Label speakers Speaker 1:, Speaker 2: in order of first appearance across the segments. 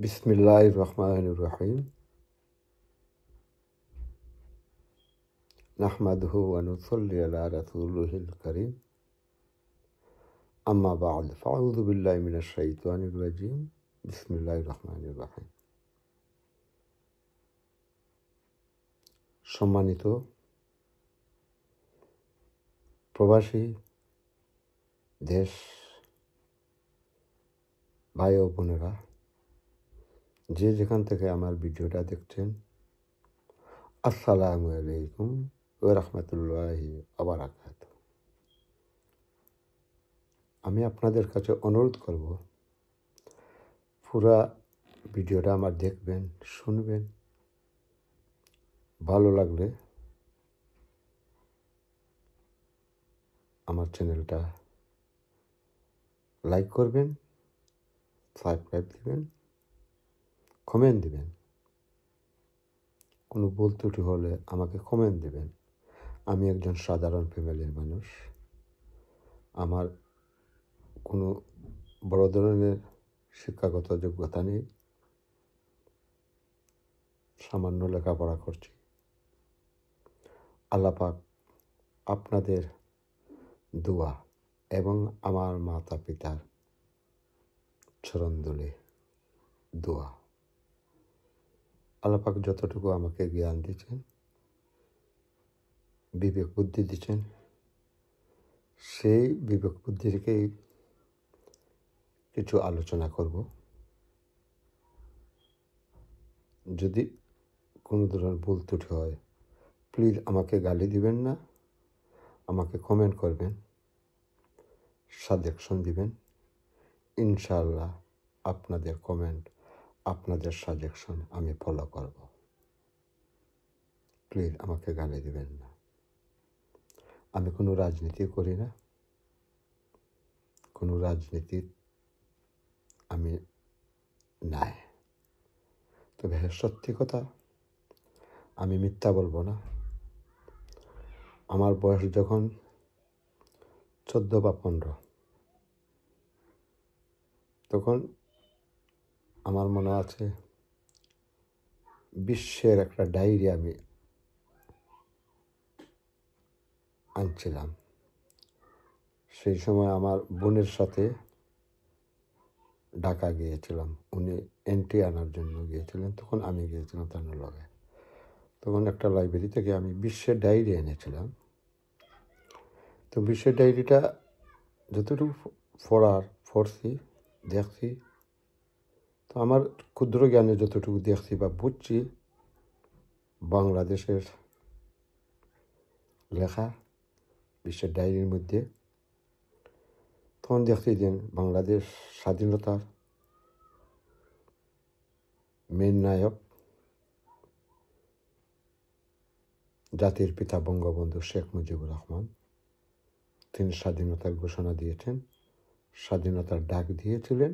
Speaker 1: बिस्मिल्लाहिर रहमानिर रहीम नहमदुहु व नुसल्ली अला रसूलिहिल करीम अम्मा बाद फ़अऊज़ु बिल्लाहि मिनश शैतानिर रजीम बिस्मिल्लाहिर रहमानिर रहीम। সম্মানিত প্রবাসী দেশ ভাই ও বোনেরা, যে যেখান থেকে আমার ভিডিওটা দেখছেন, আসসালামু আলাইকুম ওয়া রাহমাতুল্লাহি ওয়া বারাকাতুহু। আমি আপনাদের কাছে অনুরোধ করব, পুরা ভিডিওটা আমার দেখবেন, শুনবেন। ভালো লাগলে আমার চ্যানেলটা লাইক করবেন, সাবস্ক্রাইব দিবেন, কমেন্ট দিবেন। কোনো ভুল ত্রুটি হলে আমাকে কমেন্ট দিবেন। আমি একজন সাধারণ ফ্যামিলির মানুষ। আমার কোনো বড় ধরনের শিক্ষাগত যোগ্যতা নেই। সামান্য লেখাপড়া করছি। আল্লাহ পাক আপনাদের দোয়া এবং আমার মাতা পিতার চরণধুলি দোয়া, আল্লাহ পাক যতটুকু আমাকে জ্ঞান দিচ্ছেন, বিবেক বুদ্ধি দিচ্ছেন, সেই বিবেক বুদ্ধি থেকেই কিছু আলোচনা করব। যদি কোনো ধরনের ভুল ত্রুটি হয়, প্লিজ আমাকে গালি দিবেন না, আমাকে কমেন্ট করবেন, সাজেশন দিবেন। ইনশাআল্লাহ আপনাদের কমেন্ট, আপনাদের সাজেশন আমি ফলো করব। প্লিজ আমাকে গালি দিবেন না। আমি কোনো রাজনীতি করি না, কোনো রাজনীতি আমি নাই। তবে সত্যি কথা, আমি মিথ্যা বলবো না। আমার বয়স যখন 14 বা 15, তখন আমার মনে আছে বিশ্বের একটা ডায়েরি আমি আনছিলাম। সেই সময় আমার বোনের সাথে ঢাকা গিয়েছিলাম। উনি এন্ট্রি আনার জন্য গিয়েছিলেন, তখন আমি গিয়েছিলাম তার লগে। তখন একটা লাইব্রেরি থেকে আমি বিশ্বের ডায়েরি এনেছিলাম। তো বিশ্বের ডায়েরিটা যতটুকু পড়ছি, দেখছি, তো আমার ক্ষুদ্র জ্ঞানে যতটুকু দেখছি বা বুঝছি, বাংলাদেশের লেখা বিশ্বের ডায়েরির মধ্যে, তখন দেখছি যে বাংলাদেশ স্বাধীনতার মেন নায়ক জাতির পিতা বঙ্গবন্ধু শেখ মুজিবুর রহমান। তিনি স্বাধীনতার ঘোষণা দিয়েছেন, স্বাধীনতার ডাক দিয়েছিলেন,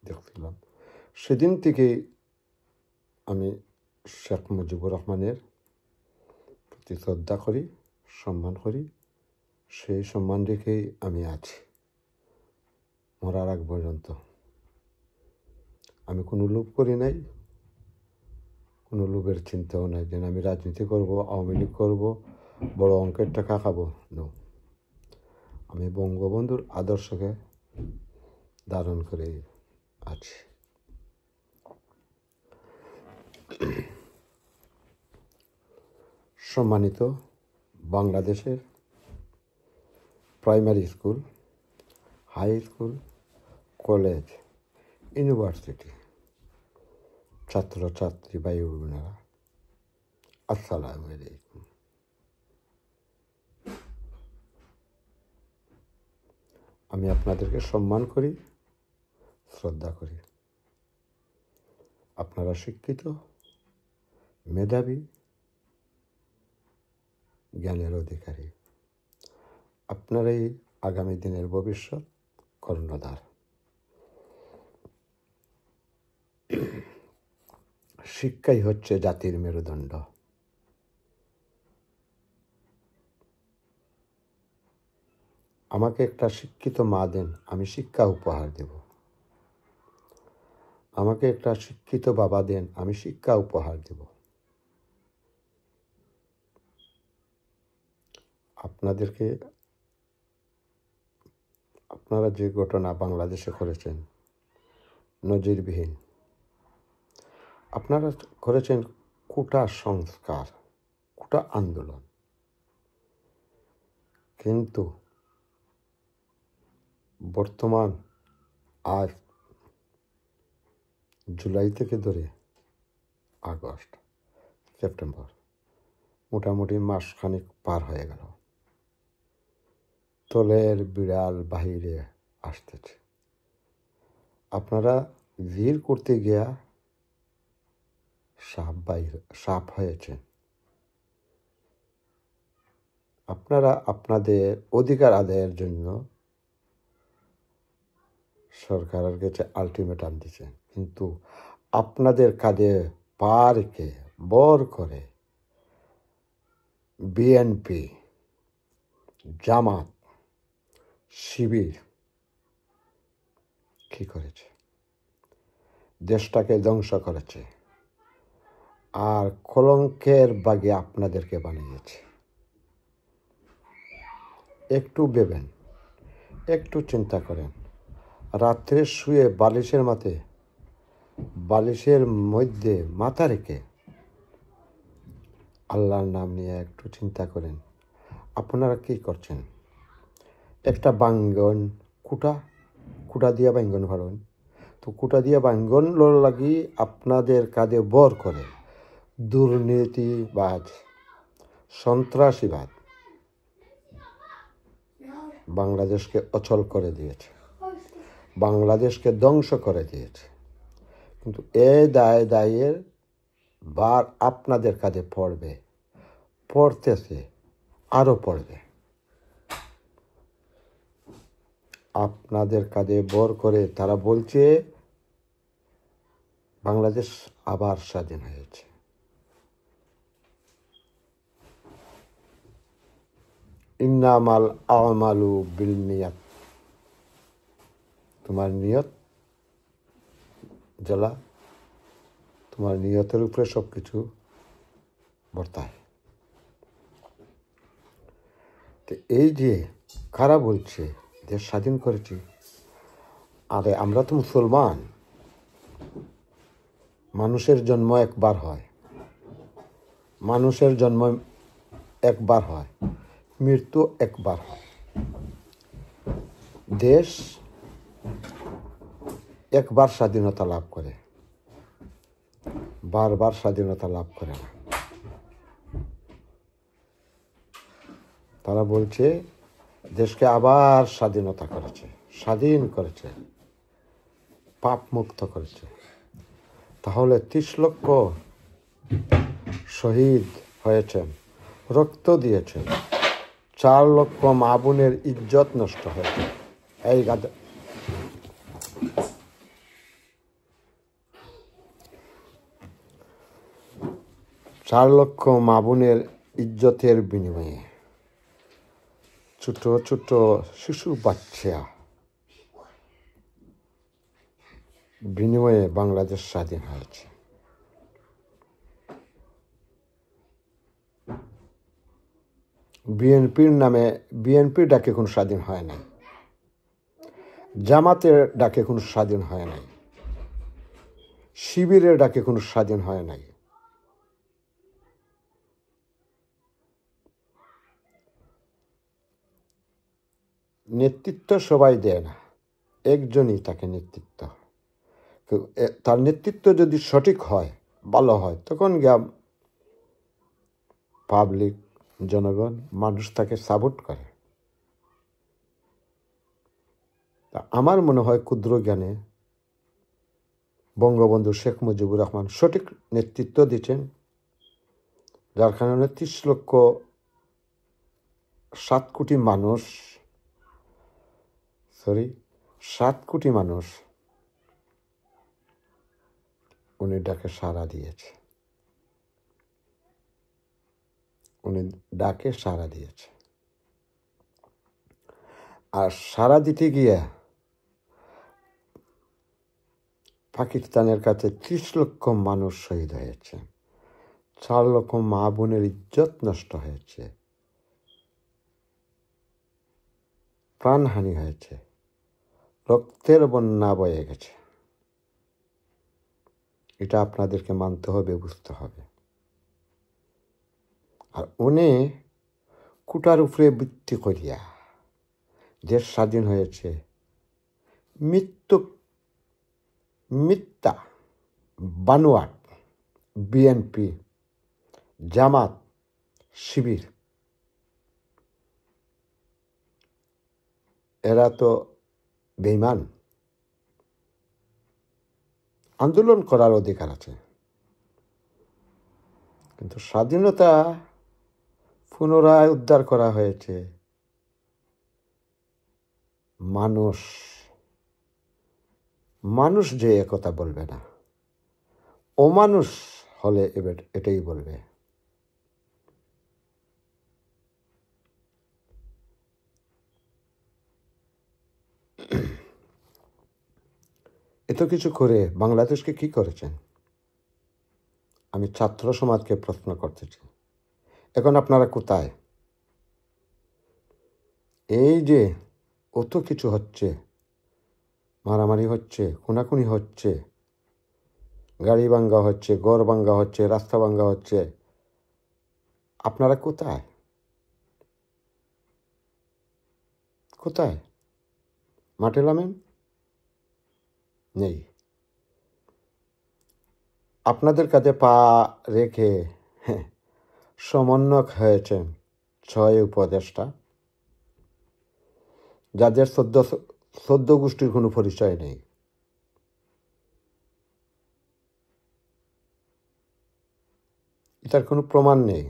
Speaker 1: দেখছিলাম। সেদিন থেকেই আমি শেখ মুজিবুর রহমানের প্রতি শ্রদ্ধা করি, সম্মান করি। সেই সম্মান রেখেই আমি আছি মরার আগ পর্যন্ত। আমি কোনো লোভ করি নাই, কোনো লোভের চিন্তাও নাই যে আমি রাজনীতি করব, আওয়ামী লীগ করবো, বড় অঙ্কের টাকা খাবো। নো, আমি বঙ্গবন্ধুর আদর্শকে ধারণ করে আছি। সম্মানিত বাংলাদেশের primary school, high school, college, university ছাত্রছাত্রী ভাই বোনেরা, আসসালামু আলাইকুম। আমি আপনাদেরকে সম্মান করি, শ্রদ্ধা করি। আপনারা শিক্ষিত, মেধাবী, জ্ঞানের অধিকারী। আপনারাই আগামী দিনের ভবিষ্যৎ কর্ণধার। শিক্ষাই হচ্ছে জাতির মেরুদণ্ড। আমাকে একটা শিক্ষিত মা দেন, আমি শিক্ষা উপহার দেব। আমাকে একটা শিক্ষিত বাবা দেন, আমি শিক্ষা উপহার দেব। আপনাদেরকে, আপনারা যে ঘটনা বাংলাদেশে করেছেন নজিরবিহীন। আপনারা করেছেন কোটা সংস্কার, কোটা আন্দোলন, কিন্তু বর্তমান আজ জুলাই থেকে ধরে আগস্ট, সেপ্টেম্বর, মোটামুটি মাসখানেক পার হয়ে গেল। তলের বিড়াল বাহিরে আসতেছে। আপনারা ভিড় করতে গিয়া সাপ হয়েছেন। আপনারা আপনাদের অধিকার আদায়ের জন্য সরকারের কাছে আলটিমেটাম দিচ্ছেন, কিন্তু আপনাদের কাঁধে পা রেখে বর করে বিএনপি, জামাত, শিবির কি করেছে? দেশটাকে ধ্বংস করেছে, আর কলঙ্কের বাগে আপনাদেরকে বানিয়েছে। একটু ভেবেন, একটু চিন্তা করেন। রাত্রে শুয়ে বালিশের মধ্যে মাথা রেখে আল্লাহর নাম নিয়ে একটু চিন্তা করেন, আপনারা কি করছেন? একটা বাঙ্গন কুটা দিয়া বাঙ্গন ভাড়ন, তো কুটা দিয়া বাঙ্গন লাগি আপনাদের কাঁধে বর করে দুর্নীতিবাজ, সন্ত্রাসীবাদ বাংলাদেশকে অচল করে দিয়েছে, বাংলাদেশকে ধ্বংস করে দিয়েছে। কিন্তু এই দায়ের বার আপনাদের কাঁধে পড়তেছে, আরও পড়বে। আপনাদের কাঁধে বর করে তারা বলছে বাংলাদেশ আবার স্বাধীন হয়েছে। ইন্নামাল আমালু বিলনিয়াত, তোমার নিয়ত জ্বালা, তোমার নিয়তের উপরে সব কিছু বর্তায়। তো এই যে কারা বলছে দেশ স্বাধীন করেছি, আরে আমরা তো মুসলমান, মানুষের জন্ম একবার হয়, মানুষের জন্ম একবার হয়, মৃত্যু একবার হয়। দেশ একবার স্বাধীনতা লাভ করে, বারবার স্বাধীনতা লাভ করে না। তারা বলছে দেশকে আবার স্বাধীনতা করেছে, স্বাধীন করেছে, পাপ মুক্ত করেছে। তাহলে 30 লক্ষ শহীদ হয়েছেন, রক্ত দিয়েছেন, 4 লক্ষ মা বোনের ইজ্জত নষ্ট হয়েছে। এই 4 লক্ষ মা বোনের ইজ্জতের বিনিময়ে ছোট ছোট শিশু বাচ্চা বিনিময়ে বাংলাদেশ স্বাধীন হয়েছে। বিএনপির ডাকে কোনো স্বাধীন হয় নাই, জামাতের ডাকে কোনো স্বাধীন হয় নাই, শিবিরের ডাকে কোনো স্বাধীন হয় নাই। নেতৃত্ব সবাই দেয় না, একজনই তাকে নেতৃত্ব। তার নেতৃত্ব যদি সঠিক হয়, ভালো হয়, তখন গিয়া পাবলিক, জনগণ, মানুষ তাকে সাপোর্ট করে। তা আমার মনে হয় ক্ষুদ্র জ্ঞানে বঙ্গবন্ধু শেখ মুজিবুর রহমান সঠিক নেতৃত্ব দিচ্ছেন, যার কারণে 7 কোটি মানুষ উনি ডাকে সাড়া দিয়েছে, আর সাড়া দিতে গিয়ে পাকিস্তানের কাছে 30 লক্ষ মানুষ শহীদ হয়েছে, 4 লক্ষ মা বোনের ইজ্জত নষ্ট হয়েছে, প্রাণহানি হয়েছে, রক্তের বন্যা বয়ে গেছে। এটা আপনাদেরকে মানতে হবে, বুঝতে হবে। আর উনি কুটার উপরে ভিত্তি করিয়া দেশ স্বাধীন হয়েছে মিথ্যা বানোয়াট বিএনপি, জামাত, শিবির, এরা তো বেঈমান। আন্দোলন করার অধিকার আছে, কিন্তু স্বাধীনতা পুনরায় উদ্ধার করা হয়েছে মানুষ যে একথা বলবে না, অমানুষ হলে এটাই বলবে। এত কিছু করে বাংলাদেশকে কি করেছেন? আমি ছাত্র সমাজকে প্রশ্ন করতেছি, এখন আপনারা কোথায়? এই যে অত কিছু হচ্ছে, মারামারি হচ্ছে, খুনাখুনি হচ্ছে, গাড়ি ভাঙ্গা হচ্ছে, ঘর ভাঙ্গা হচ্ছে, রাস্তা ভাঙ্গা হচ্ছে, আপনারা কোথায়? কোথায়? মাঠে নামেন? নেই। আপনাদের কাছে পা রেখে সমন্বয়ক হয়েছেন 6 উপদেষ্টা, যাদের সদ্য গোষ্ঠীর কোনো পরিচয় নেই। এটার কোনো প্রমাণ নেই।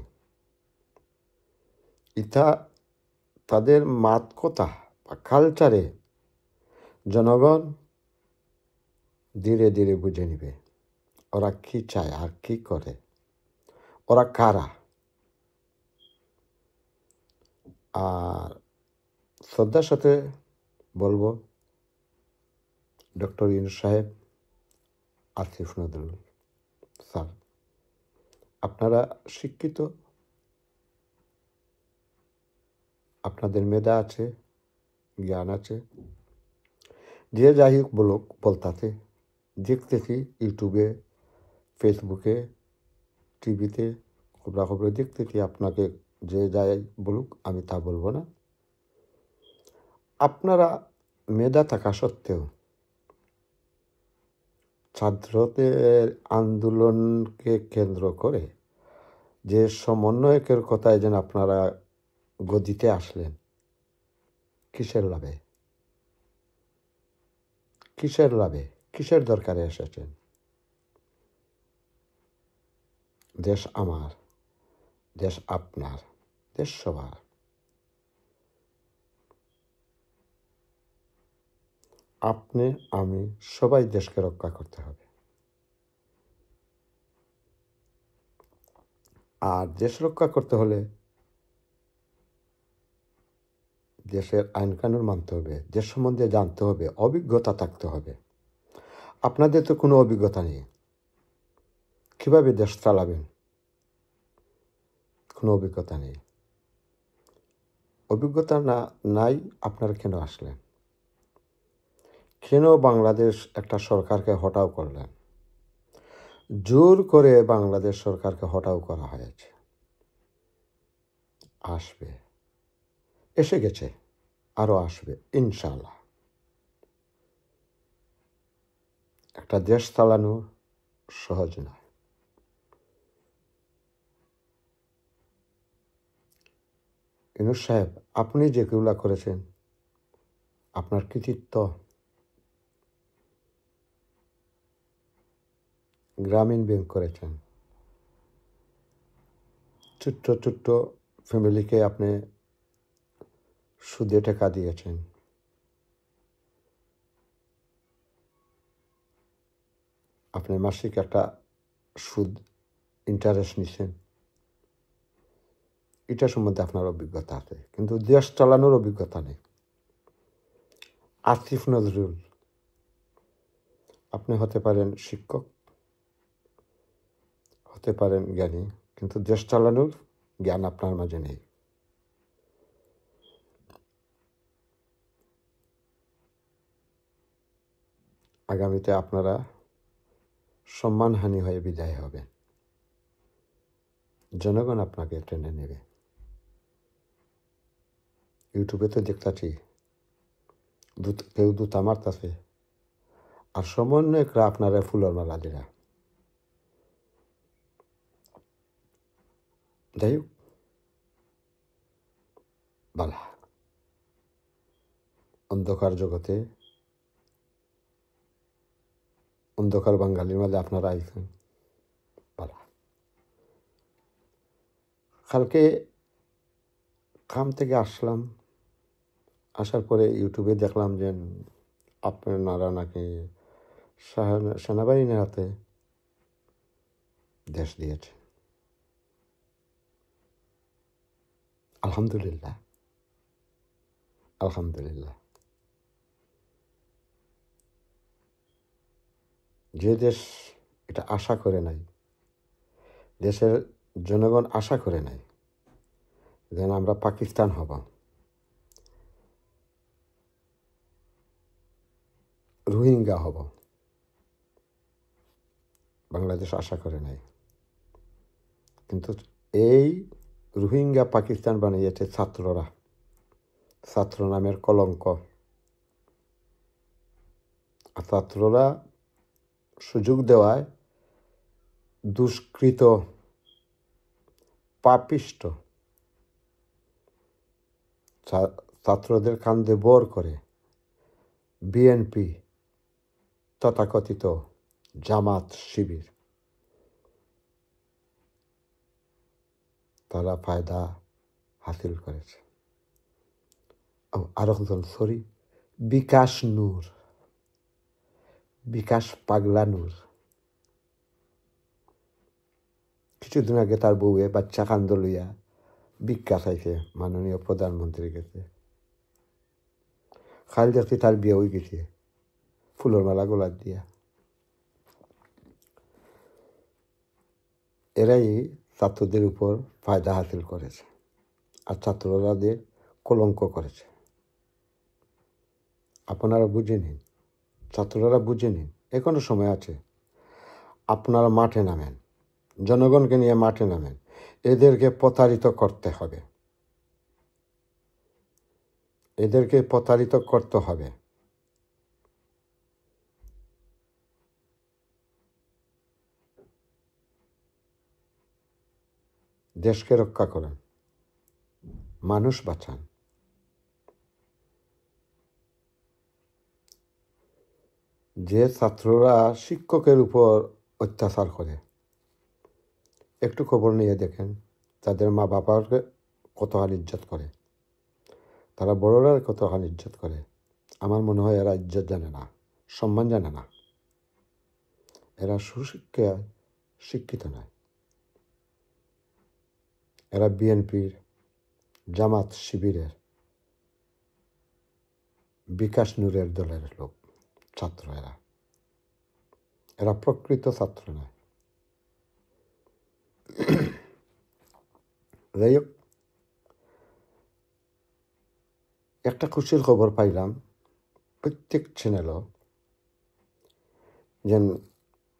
Speaker 1: এটা তাদের মাত কথা বা কালচারে জনগণ ধীরে ধীরে বুঝে নিবে ওরা কি চায় আর কি করে, ওরা কারা। আর শ্রদ্ধার সাথে বলবো, ডক্টর ইউনূস সাহেব, আসিফ নজরুল স্যার, আপনারা শিক্ষিত, আপনাদের মেধা আছে, জ্ঞান আছে, যে যাই হোক বলতাছে, দেখতেছি ইউটিউবে, ফেসবুকে, টিভিতে, খবরাখবরে দেখতেছি। আপনাকে যে যাই বলুক, আমি তা বলবো না। আপনারা মেধা থাকা সত্ত্বেও ছাত্রদের আন্দোলনকে কেন্দ্র করে যে সমন্বয়কের কথায় যেন আপনারা গদিতে আসলেন, কিসের লাভে? কিসের লাভে? কিসের দরকারে এসেছেন? দেশ আমার, দেশ আপনার, দেশ সবার। আপনি, আমি, সবাই দেশকে রক্ষা করতে হবে। আর দেশ রক্ষা করতে হলে দেশের আইন কানুন মানতে হবে, দেশ সম্বন্ধে জানতে হবে, অভিজ্ঞতা থাকতে হবে। আপনাদের তো কোনো অভিজ্ঞতা নেই, কীভাবে দেশ চালাবেন? কোনো অভিজ্ঞতা নেই। অভিজ্ঞতা নাই, আপনারা কেন আসলেন? কেন বাংলাদেশ একটা সরকারকে হটাও করলেন? জোর করে বাংলাদেশ সরকারকে হটাও করা হয়েছে। আসবে, এসে গেছে, আরও আসবে ইনশাআল্লাহ। একটা দেশ চালানো সহজ নয়। ইউনূস সাহেব, আপনি যেগুলা করেছেন আপনার কৃতিত্ব। গ্রামীণ ব্যাংক করেছেন, ছোট্ট ছোট্ট ফ্যামিলিকে আপনি সুদে টাকা দিয়েছেন। আপনি মাসিক একটা সুদ ইন্টারেস্ট নিছেন। এটা সম্বন্ধে আপনার অভিজ্ঞতা আছে, কিন্তু দেশ চালানোর অভিজ্ঞতা নেই। আসিফ নজরুল আপনি হতে পারেন শিক্ষক, হতে পারেন জ্ঞানী, কিন্তু দেশ চালানোর জ্ঞান আপনার মাঝে নেই। আগামীতে আপনারা সম্মানহানি হয়ে বিদায় হবেন। জনগণ আপনাকে টেনে নেবে। ইউটিউবে তো দেখতেছি কেউ দুতা মারতেছে, আর সমন্বয়করা আপনারা ফুলের মালা দিলা। যাই হোক, বালা অন্ধকার জগতে, অন্ধকার বাঙালির মাঝে আপনারা আইছেন, বালা। কালকে কাম থেকে আসলাম, আসার পরে ইউটিউবে দেখলাম যে আপনারা নাকি সেনাবাহিনীর হাতে দেশ দিয়েছে। আলহামদুলিল্লাহ, আলহামদুলিল্লাহ। যে দেশ এটা আশা করে নাই, দেশের জনগণ আশা করে নাই যেন আমরা পাকিস্তান হব, রোহিঙ্গা হব, বাংলাদেশ আশা করে নাই। কিন্তু এই রোহিঙ্গা পাকিস্তান বানিয়েছে ছাত্ররা, ছাত্র নামের কলঙ্ক। আর ছাত্ররা সুযোগ দেওয়ায় দুষ্কৃত পাপিষ্ট ছাত্রদের কান্দে বর করে বিএনপি তথাকথিত জামাত শিবির তারা ফায়দা হাসিল করেছে। আর একজন বিকাশ নূর, বিকাশ পাগলা নূর, কিছুদিন আগে তার বউয়ে বাচ্চা কান্দ লইয়া ভিক্ষা চাইছে মাননীয় প্রধানমন্ত্রীর কাছে। খাল দেখছি তার বিয়ে হয়ে গেছে ফুলের মালা গোলাপ দিয়া। এরাই ছাত্রদের উপর ফায়দা হাসিল করেছে, আর ছাত্ররাদের কলঙ্ক করেছে। আপনারা বুঝে নিন, ছাত্ররা বুঝে নিন, এখনো সময় আছে। আপনারা মাঠে নামেন, জনগণকে নিয়ে মাঠে নামেন। এদেরকে প্রতারিত করতে হবে, এদেরকে প্রতারিত করতে হবে। দেশকে রক্ষা করেন, মানুষ বাঁচান। যে ছাত্ররা শিক্ষকের উপর অত্যাচার করে, একটু খবর নিয়ে দেখেন তাদের মা বাবাকে কত হার ইজ্জত করে, তারা বড়রা কত হার ইজ্জত করে। আমার মনে হয় এরা ইজ্জত জানে না, সম্মান জানে না, এরা সুশিক্ষায় শিক্ষিত নয়। এরা বিএনপির, জামাত শিবিরের, বিকাশ নূরের দলের লোক, ছাত্র। এরা প্রকৃত ছাত্র নয়। যাই হোক, একটা খুশির খবর পাইলাম প্রত্যেক চ্যানেলও, যে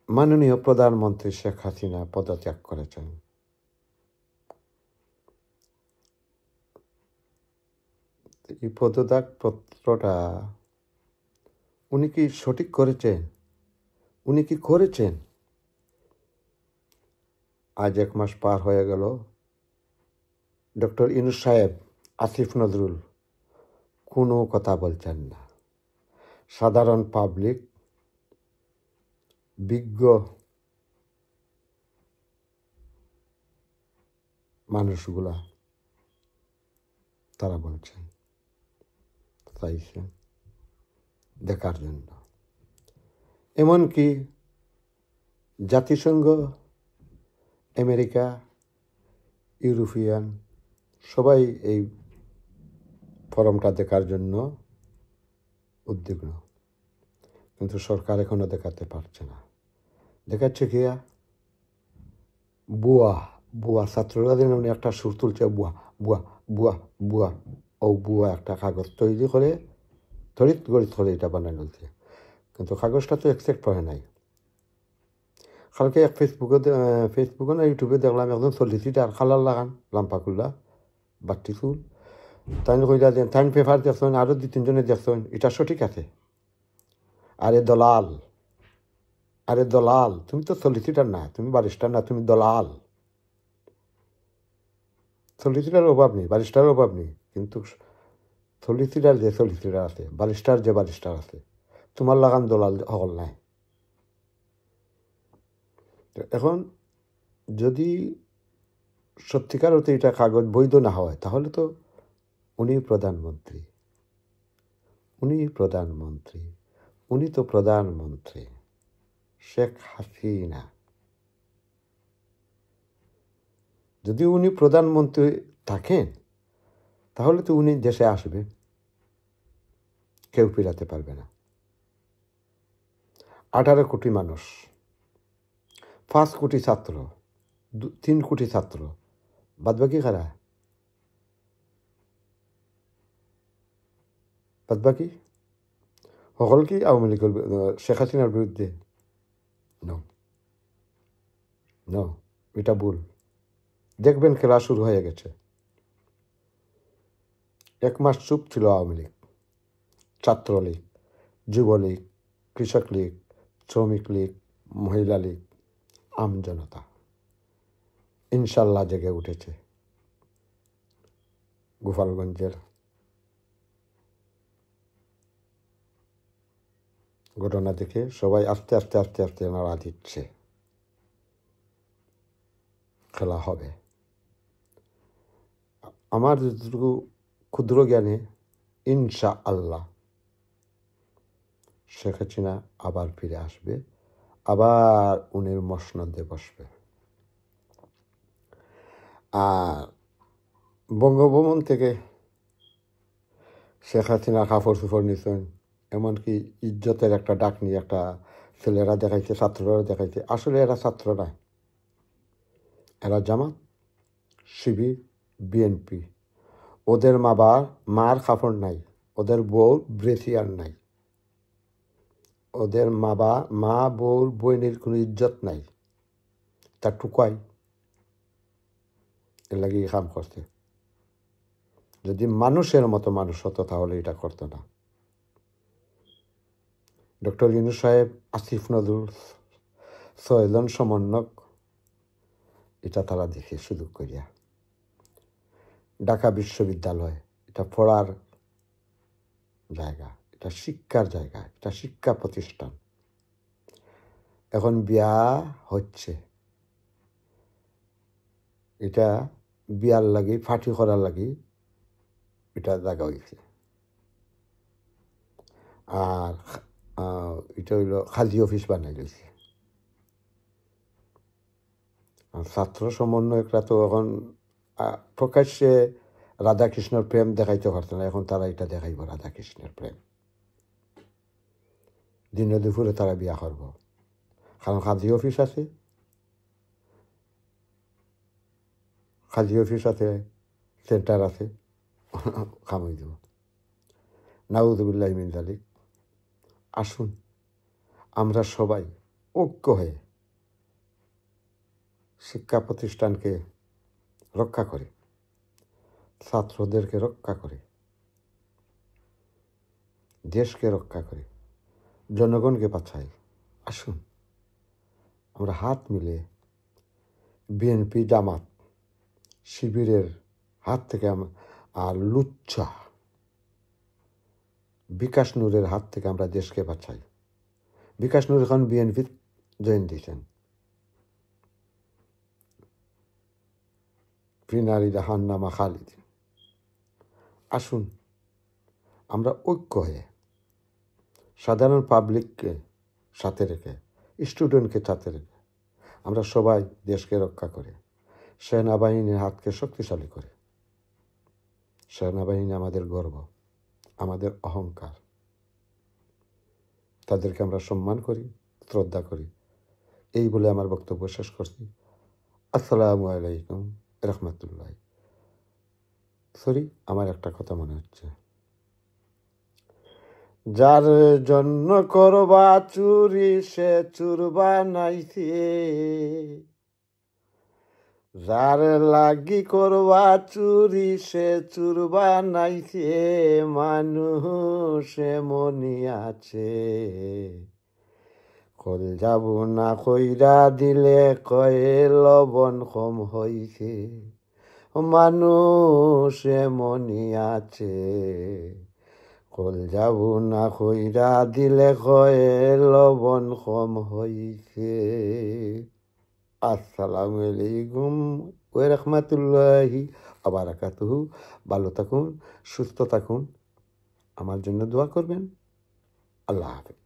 Speaker 1: মাননীয় প্রধানমন্ত্রী শেখ হাসিনা পদত্যাগ করেছেন। এই পদত্যাগ পত্রটা উনি কি সঠিক করেছেন? উনি কি করেছেন? আজ 1 মাস পার হয়ে গেল, ডক্টর ইউনূস সাহেব, আসিফ নজরুল কোনো কথা বলছেন না। সাধারণ পাবলিক, বিজ্ঞ মানুষগুলা তারা বলছেন, চাইছেন দেখার জন্য। এমনকি জাতিসংঘ, আমেরিকা, ইউরোপিয়ান সবাই এই ফরমটা দেখার জন্য উদ্বিগ্ন। কিন্তু সরকার এখনো দেখাতে পারছে না। দেখাচ্ছে কিয়া বুয়া বুয়া ছাত্ররা যেন একটা সুর তুলছে বুয়া বুয়া বুয়া বুয়া ও বুয়া একটা কাগজ তৈরি করে তড়িৎ গড়িত করে এটা বানানো হয়েছে, কিন্তু কাগজটা তো অ্যাকসেপ্ট করে নাই। কালকে এক ফেসবুকে না ইউটিউবে দেখলাম একজন সলিসিটার খালার লাগান লাম্পাকুল্লা বাট্টি চুল, তাই কইরা যে তাই পেপার দেখছেন আরও 2-3 জনে দেখছেন, এটা সঠিক আছে? আরে দলাল, আরে দলাল, তুমি তো সলিসিটার না, তুমি বারিস্টার না, তুমি দলাল। সলিসিটার অভাব নেই, বারিস্টার অভাব নেই, কিন্তু সলিসিটার যে সলিসিটার আছে, বারিস্টার যে বারিস্টার আছে, তোমার লাগান দলাল হল নাই। এখন যদি সত্যিকার অর্থে এটা কাগজ বৈধ না হয়, তাহলে তো উনি প্রধানমন্ত্রী, উনি তো প্রধানমন্ত্রী শেখ হাসিনা। যদি উনি প্রধানমন্ত্রী থাকেন তাহলে তো উনি দেশে আসবে, কেউ ফিরাতে পারবে না। 18 কোটি মানুষ, 5 কোটি ছাত্র, 3 কোটি ছাত্র, বাদবাকি কারা? বাদবাকি সকল কি আওয়ামী লীগের শেখ হাসিনার বিরুদ্ধে? নো, এটা ভুল। দেখবেন খেলা শুরু হয়ে গেছে। 1 মাস চুপ ছিল আওয়ামী লীগ, ছাত্রলীগ, যুবলীগ, কৃষক লীগ, শ্রমিক লীগ, মহিলা লীগ, আমজনতা ইনশাল্লাহ জেগে উঠেছে। গোপালগঞ্জের ঘটনা দেখে সবাই আস্তে আস্তে আস্তে আস্তে নাড়া দিচ্ছে, খেলা হবে। আমার যতটুকু ক্ষুদ্র জ্ঞানে ইনশা আল্লাহ শেখ হাসিনা আবার ফিরে আসবে, আবার উনির মসনদে বসবে। আর বঙ্গভবন থেকে শেখ হাসিনা কাপড় চোপড় নিছেন, এমনকি ইজ্জতের একটা ডাক নিয়ে একটা ছেলেরা দেখাইছে, ছাত্ররা দেখাইছে। আসলে এরা ছাত্র না, এরা জামাত, শিবির, বিএনপি। ওদের মার কাপড় নাই, ওদের বউর ব্রেসিয়ার নাই, ওদের মা বউর বইনের কোনো ইজ্জত নাই, তার টুকাই এর লাগে কাম করছে। যদি মানুষের মতো মানুষ হতো তাহলে এটা করতো না। ডক্টর ইউনূস সাহেব, আসিফ নজরুল, 6 জন সমন্বয়ক, এটা তারা দেখে সুযোগ করিয়া। ঢাকা বিশ্ববিদ্যালয় এটা পড়ার জায়গা, এটা শিক্ষার জায়গা, এটা শিক্ষা প্রতিষ্ঠান। এখন বিয়া হচ্ছে, এটা বিয়ার লাগি ফাটি করার লাগি এটা জায়গা হয়েছে। আর এটা হইল খাজি অফিস বানাই রয়েছে। ছাত্র সমন্বয়করা তো এখন প্রকাশ্যে রাধাকৃষ্ণের প্রেম দেখাইতে পারতো না, এখন তারা এটা দেখাইব রাধাকৃষ্ণের প্রেম। দিনে দুপুরে তারা বিয়া করব, কারণ খাজি অফিস আছে, সেন্টার আছে, খামাই দেব। নাউযুবিল্লাহি মিন যালিক। আসুন আমরা সবাই ঐক্য হয়ে শিক্ষা প্রতিষ্ঠানকে রক্ষা করে, ছাত্রদেরকে রক্ষা করে, দেশকে রক্ষা করে, জনগণকে বাঁচাই। আসুন আমরা হাত মিলে বিএনপি, জামাত, শিবিরের হাত থেকে আর লুচ্চা বিকাশ নূরের হাত থেকে আমরা দেশকে বাঁচাই। বিকাশ নূর এখন বিএনপি জয়েন দিয়েছেন, ফিনারি জাহান্নামা খালিদিন। আসুন আমরা ঐক্য হয়ে সাধারণ পাবলিককে সাথে রেখে, স্টুডেন্টকে সাথে রেখে আমরা সবাই দেশকে রক্ষা করে, সেনাবাহিনীর হাতকে শক্তিশালী করে। সেনাবাহিনী আমাদের গর্ব, আমাদের অহংকার। তাদেরকে আমরা সম্মান করি, শ্রদ্ধা করি। এই বলে আমার বক্তব্য শেষ করছি। আসসালামু আলাইকুম রহমতুল্লাহ। সরি, আমার একটা কথা মনে হচ্ছে। যার জন্য করবা চুরি সে চুর বানাইছে, যার লাগি করবা চুরি সে চুর বানাইছে, মানুষ মনি আছে। কল যাব না কইরা দিলে কয়ে লবণ কম হইছে, মানুষ মনি আছে। কল যাব না কইরা দিলে কয়ে লবণ কম হইছে। আসসালামু আলাইকুম ওয়া রাহমাতুল্লাহি ওয়া বারাকাতুহু। ভালো থাকুন, সুস্থ থাকুন, আমার জন্য দোয়া করবেন। আল্লাহ হাফেজ।